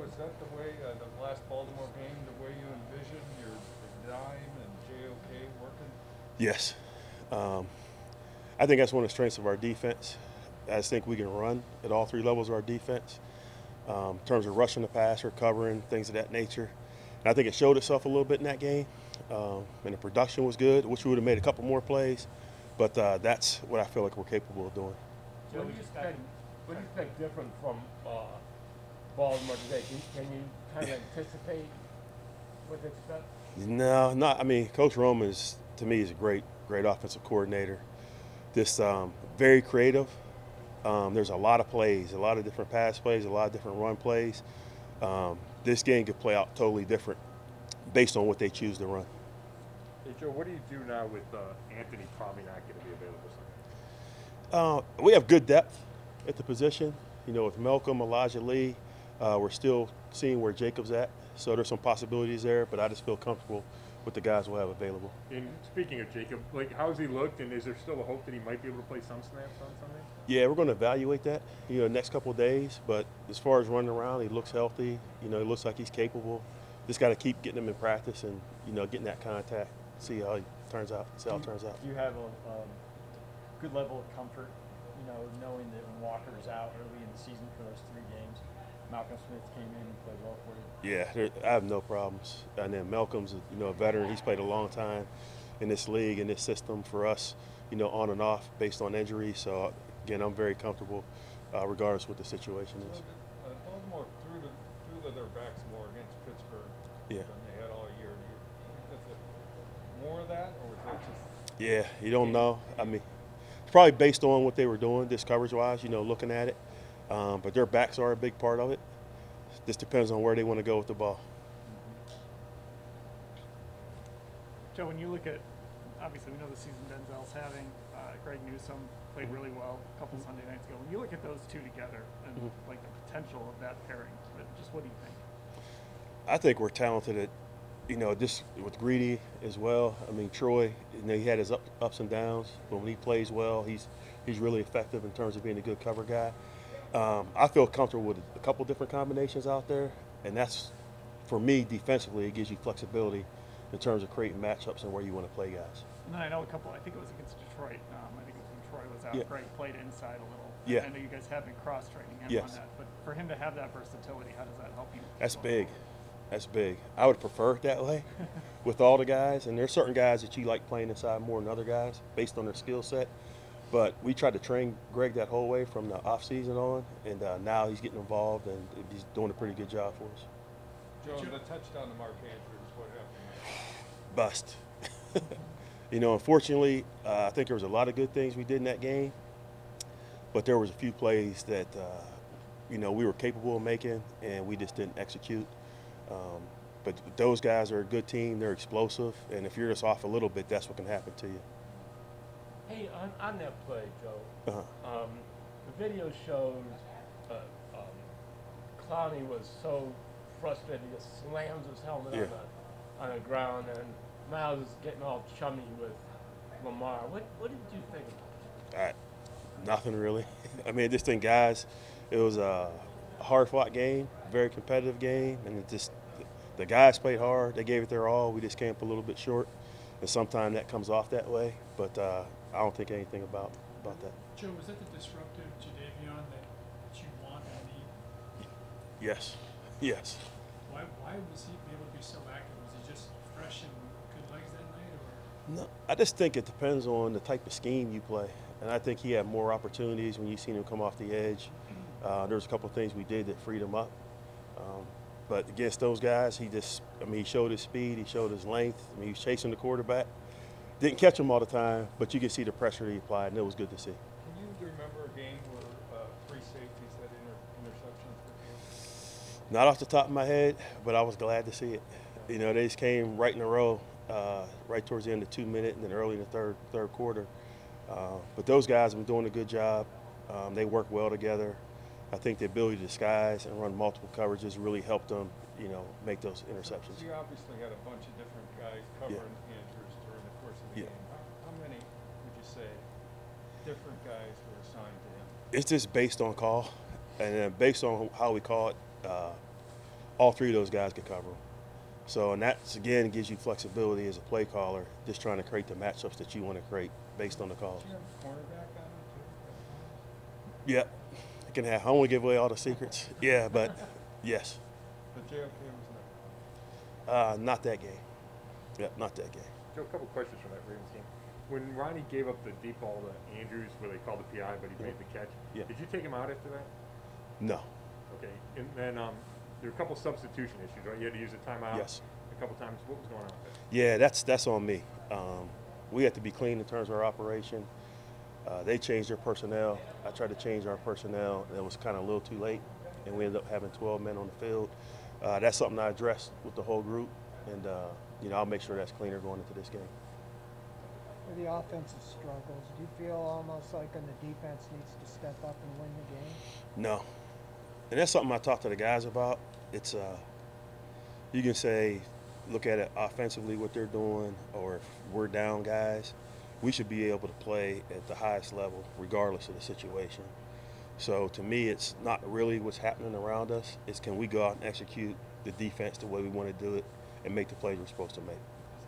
is that the way, the last Baltimore game, the way you envisioned your dime and J.O.K working? Yes. Um, I think that's one of the strengths of our defense. I just think we can run at all three levels of our defense in terms of rushing the passer, covering, things of that nature. And I think it showed itself a little bit in that game. And the production was good. Wish we would have made a couple more plays. But that's what I feel like we're capable of doing. Joe, what do you expect different from Baltimore today? Can you kind of anticipate what to expect? No, not. I mean, Coach Rome is to me is a great offensive coordinator. This very creative. There's a lot of plays, a lot of different pass plays, a lot of different run plays. This game could play out totally different based on what they choose to run. Hey, Joe, what do you do now with Anthony probably not going to be available We have good depth at the position. You know, with Malcolm, Elijah Lee, we're still seeing where Jacob's at. So there's some possibilities there, but I just feel comfortable with the guys we'll have available. Sunday? And speaking of Jacob, like how's he looked, and is there still a hope that he might be able to play some snaps on Sunday? Yeah, we're going to evaluate that, next couple of days. But as far as running around, he looks healthy. He looks like he's capable. Just got to keep getting him in practice and, getting that contact, see how he turns out, see how it turns out. Do you have a good level of comfort, knowing that when Walker's out early in the season for those 3 games, Malcolm Smith came in and played well for you? Yeah, I have no problems. And then Malcolm's, a veteran. He's played a long time in this league, in this system for us, on and off based on injury. So, again, I'm very comfortable regardless what the situation is. Baltimore threw to their backs more against Pittsburgh Yeah. than they had all year. Do you think that's more of that, or was that just? Yeah, you don't know. I mean, it's probably based on what they were doing, this coverage-wise, looking at it. But their backs are a big part of it. This depends on where they want to go with the ball. Joe, when you look at, obviously we know the season Denzel's having, Greg Newsome played really well a couple Sunday nights ago. When you look at those two together and like the potential of that pairing, just what do you think? I think we're talented at, just with Greedy as well. I mean, Troy, he had his ups and downs, but when he plays well, he's really effective in terms of being a good cover guy. I feel comfortable with a couple different combinations out there, and that's, for me, defensively, it gives you flexibility in terms of creating matchups and where you want to play guys. And then I know I think it was against Detroit. I think it was when Troy was out. Yeah. Greg played inside a little. Yeah. I know you guys have been cross-training him Yes. on that, but for him to have that versatility, how does that help you? That's going big. forward? That's big. I would prefer it that way with all the guys, and there's certain guys that you like playing inside more than other guys based on their skill set. But we tried to train Greg that whole way from the off season on, and now he's getting involved, and he's doing a pretty good job for us. Joe, the touchdown to Mark Andrews, what happened? Bust. Unfortunately, I think there was a lot of good things we did in that game, but there was a few plays that we were capable of making, and we just didn't execute. But those guys are a good team. They're explosive, and if you're just off a little bit, that's what can happen to you. Hey, on that play, Joe, Uh-huh. the video shows Clowney was so frustrated he just slams his helmet Yeah. on the ground, and Miles is getting all chummy with Lamar. What did you think about Nothing really. I mean, this thing, guys, it was a hard-fought game, very competitive game, and the guys played hard. They gave it their all. We just came up a little bit short, and sometimes that comes off that way. But I don't think anything about that. Joe, was that the disruptive Jadeveon that you want and need? Yes, yes. Why was he able to be so active? Was he just fresh and good legs that night, or? No, I just think it depends on the type of scheme you play, and I think he had more opportunities when you seen him come off the edge. There's a couple of things we did that freed him up. But against those guys, he showed his speed, he showed his length. I mean, he was chasing the quarterback. Didn't catch him all the time, but you could see the pressure he applied, and it was good to see. Can you remember a game where three safeties had interceptions for you? Not off the top of my head, but I was glad to see it. They just came right in a row, right towards the end of 2 minutes, and then early in the third quarter. But those guys have been doing a good job. They work well together. I think the ability to disguise and run multiple coverages really helped them, make those interceptions. You obviously had a bunch of different guys covering Andrews during the course of the game. How many would you say different guys were assigned to him? It's just based on call, and then based on how we call it. all three of those guys could cover them. So, and that's, again, gives you flexibility as a play caller, just trying to create the matchups that you want to create based on the calls. Do you have a cornerback on it too? Yeah, I can have. I don't want to give away all the secrets. Yeah, but yes, But J.O.K. was never. not that game. Yeah, not that game. Joe, a couple questions from that Ravens game. When Ronnie gave up the deep ball to Andrews, where they called the PI, but he made the catch, Yeah. did you take him out after that? No. Okay, and then there were a couple substitution issues, right? You had to use a timeout Yes. a couple times. What was going on with that? Yeah, that's on me. We have to be clean in terms of our operation. They changed their personnel. I tried to change our personnel, and it was kind of a little too late, and we ended up having 12 men on the field. That's something I addressed with the whole group, and I'll make sure that's cleaner going into this game. For the offensive struggles, do you feel almost like when the defense needs to step up and win the game? No, and that's something I talked to the guys about. It's you can say, look at it offensively what they're doing, or if we're down guys, we should be able to play at the highest level regardless of the situation. So to me, it's not really what's happening around us. It's can we go out and execute the defense the way we want to do it and make the plays we're supposed to make.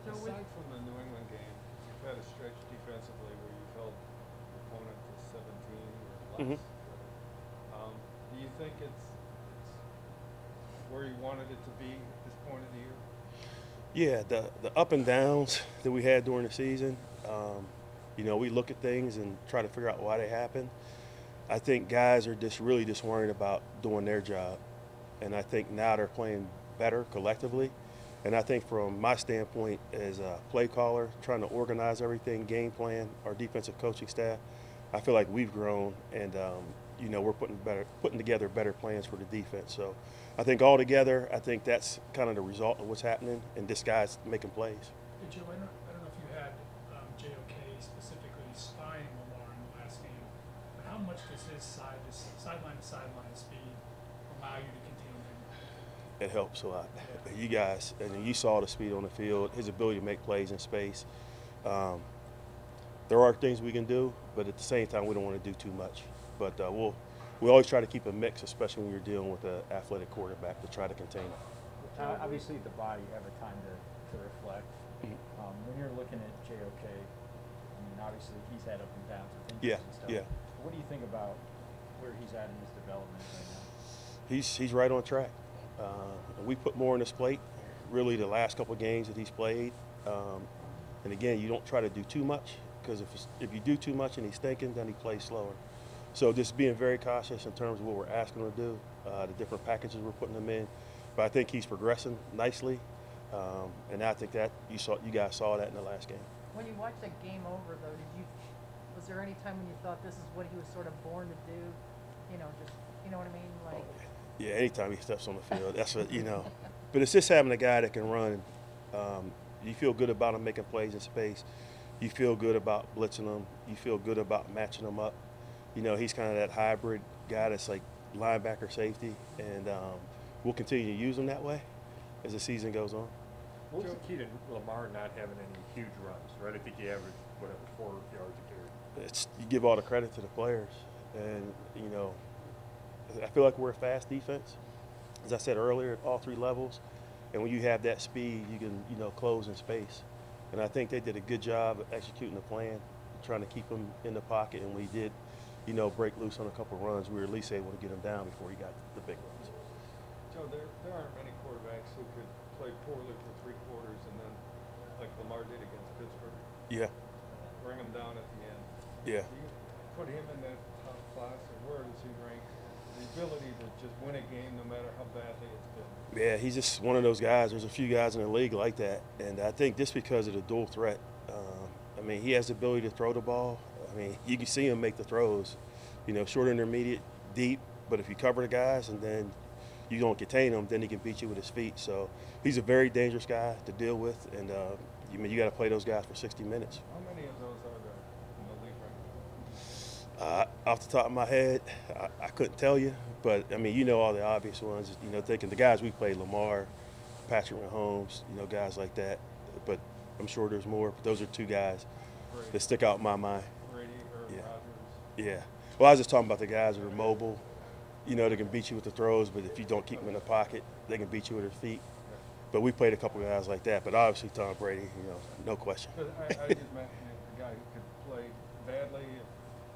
Aside from the New England game, you've had a stretch defensively where you've held the opponent to 17 or less. Do you think it's where you wanted it to be at this point of the year? Yeah, the up and downs that we had during the season, we look at things and try to figure out why they happened. I think guys are just really just worried about doing their job, and I think now they're playing better collectively. And I think from my standpoint as a play caller, trying to organize everything, game plan, our defensive coaching staff, I feel like we've grown, and we're putting together better plans for the defense. So I think all together, I think that's kind of the result of what's happening, and this guy's making plays. Hey, Joe, I don't know if you had J.O.K. specifically spying Lamar in the last game, but how much does his sideline to sideline speed allow you to contain him? It helps a lot. You guys, and you saw the speed on the field, his ability to make plays in space. There are things we can do, but at the same time, we don't want to do too much. But we always try to keep a mix, especially when you're dealing with an athletic quarterback, to try to contain him. Obviously, at the bye, you have a time to reflect. When you're looking at J.O.K., I mean, obviously, he's had up and downs with injuries and stuff. Yeah. What do you think about where he's at in his development right now? He's right on track. We put more on his plate, really, the last couple of games that he's played. And again, you don't try to do too much, because if you do too much and he's thinking, then he plays slower. So just being very cautious in terms of what we're asking him to do, the different packages we're putting him in. But I think he's progressing nicely, and I think that you guys saw that in the last game. When you watched that game over, though, was there any time when you thought this is what he was sort of born to do? You know what I mean? Like. Yeah, anytime he steps on the field, that's what But it's just having a guy that can run. You feel good about him making plays in space. You feel good about blitzing him. You feel good about matching him up. He's kind of that hybrid guy that's like linebacker safety, and we'll continue to use him that way as the season goes on. What was the key to Lamar not having any huge runs, right? I think he averaged, 4 yards a carry. You give all the credit to the players, and I feel like we're a fast defense, as I said earlier, at all three levels. And when you have that speed, you can close in space. And I think they did a good job of executing the plan, trying to keep him in the pocket. And we did, break loose on a couple of runs. We were at least able to get him down before he got the big runs. Joe, there aren't many quarterbacks who could play poorly for 3 quarters and then, like Lamar did against Pittsburgh, Yeah. bring him down at the end. Yeah. Do you put him in that top class, or where does he rank? The ability to just win a game no matter how badly it's been. Yeah, he's just one of those guys. There's a few guys in the league like that, and I think just because of the dual threat, he has the ability to throw the ball. You can see him make the throws, short, intermediate, deep. But if you cover the guys and then you don't contain him, then he can beat you with his feet. So he's a very dangerous guy to deal with, and you got to play those guys for 60 minutes. How many of those are there in the league right now? Off the top of my head, I couldn't tell you, but all the obvious ones. Thinking the guys we played, Lamar, Patrick Mahomes, guys like that. But I'm sure there's more. But those are 2 guys that stick out in my mind. Brady or Yeah. Rodgers? Yeah. Well, I was just talking about the guys that are mobile, you know, they can beat you with the throws, but if you don't keep them in the pocket, they can beat you with their feet. But we played a couple of guys like that. But obviously Tom Brady, you know, no question. But I just meant a guy who could play badly,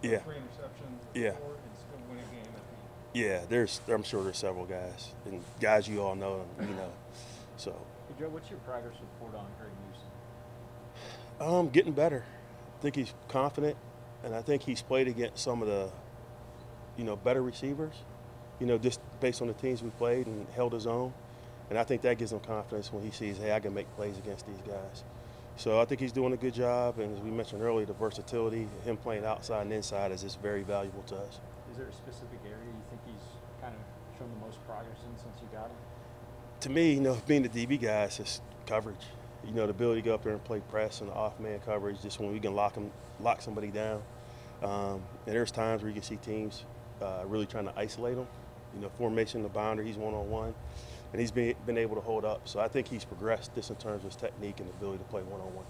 Yeah. 3 interceptions, Yeah. 4, and still win a game at the end. Yeah, I'm sure there's several guys, and guys you all know, and, you know. So, Hey, Joe, what's your progress report on Greg Newsome? getting better. I think he's confident, and I think he's played against some of the, you know, better receivers, you know, just based on the teams we played and held his own. And I think that gives him confidence when he sees, hey, I can make plays against these guys. So I think he's doing a good job, and as we mentioned earlier, the versatility, him playing outside and inside is just very valuable to us. Is there a specific area you think he's kind of shown the most progress in since you got him? To me, you know, being the DB guy, it's just coverage. You know, the ability to go up there and play press and off-man coverage, just when we can lock somebody down. And there's times where you can see teams really trying to isolate him. You know, formation, the boundary, he's one-on-one. And he's been able to hold up. So I think he's progressed just in terms of his technique and ability to play one-on-one.